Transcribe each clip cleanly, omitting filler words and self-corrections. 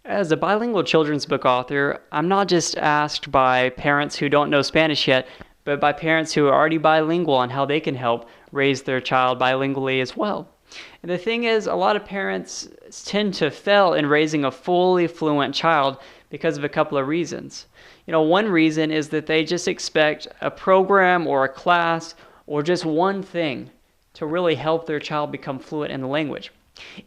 As a bilingual children's book author, I'm not just asked by parents who don't know Spanish yet, but by parents who are already bilingual on how they can help raise their child bilingually as well. And the thing is, a lot of parents tend to fail in raising a fully fluent child because of a couple of reasons. One reason is that they just expect a program or a class or just one thing to really help their child become fluent in the language.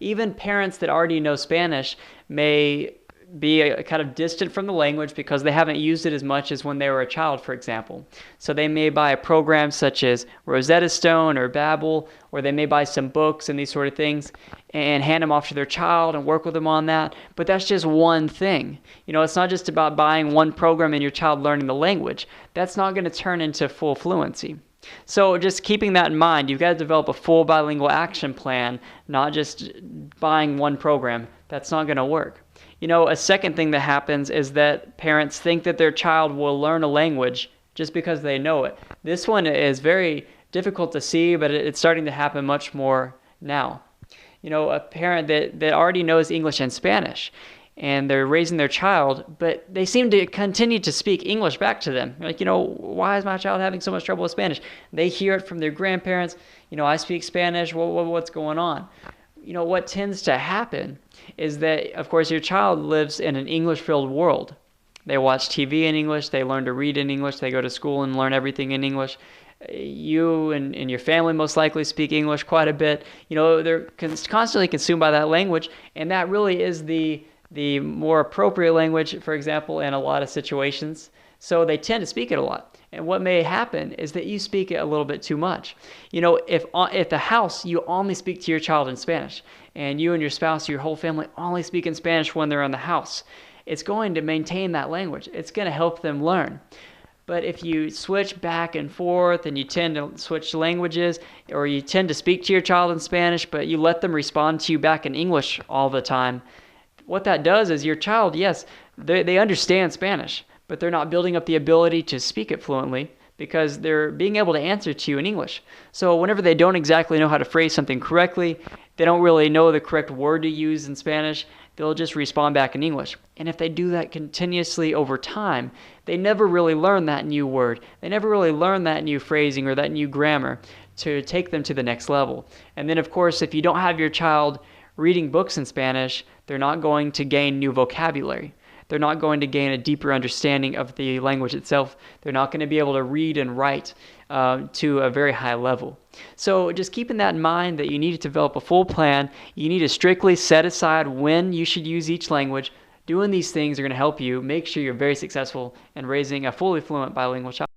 Even parents that already know Spanish may be kind of distant from the language because they haven't used it as much as when they were a child, for example. So they may buy a program such as Rosetta Stone or Babbel, or they may buy some books and these sort of things and hand them off to their child and work with them on that. But that's just one thing. It's not just about buying one program and your child learning the language. That's not going to turn into full fluency. So just keeping that in mind, you've got to develop a full bilingual action plan, not just buying one program. That's not going to work. A second thing that happens is that parents think that their child will learn a language just because they know it. This one is very difficult to see, but it's starting to happen much more now. A parent that already knows English and Spanish, and they're raising their child, but they seem to continue to speak English back to them. Why is my child having so much trouble with Spanish? They hear it from their grandparents. I speak Spanish. What's going on? What tends to happen is that, of course, your child lives in an English-filled world. They watch TV in English. They learn to read in English. They go to school and learn everything in English. You and your family most likely speak English quite a bit. They're constantly consumed by that language, and that really is the more appropriate language, for example, in a lot of situations. So they tend to speak it a lot. And what may happen is that you speak it a little bit too much. If at the house you only speak to your child in Spanish, and you and your spouse, your whole family only speak in Spanish when they're in the house, it's going to maintain that language. It's going to help them learn. But if you switch back and forth and you tend to switch languages, or you tend to speak to your child in Spanish, but you let them respond to you back in English all the time, what that does is your child, yes, they understand Spanish, but they're not building up the ability to speak it fluently because they're being able to answer to you in English. So whenever they don't exactly know how to phrase something correctly, they don't really know the correct word to use in Spanish, they'll just respond back in English. And if they do that continuously over time, they never really learn that new word. They never really learn that new phrasing or that new grammar to take them to the next level. And then, of course, if you don't have your child reading books in Spanish, they're not going to gain new vocabulary. They're not going to gain a deeper understanding of the language itself. They're not going to be able to read and write to a very high level. So just keeping that in mind, that you need to develop a full plan. You need to strictly set aside when you should use each language. Doing these things are going to help you make sure you're very successful in raising a fully fluent bilingual child.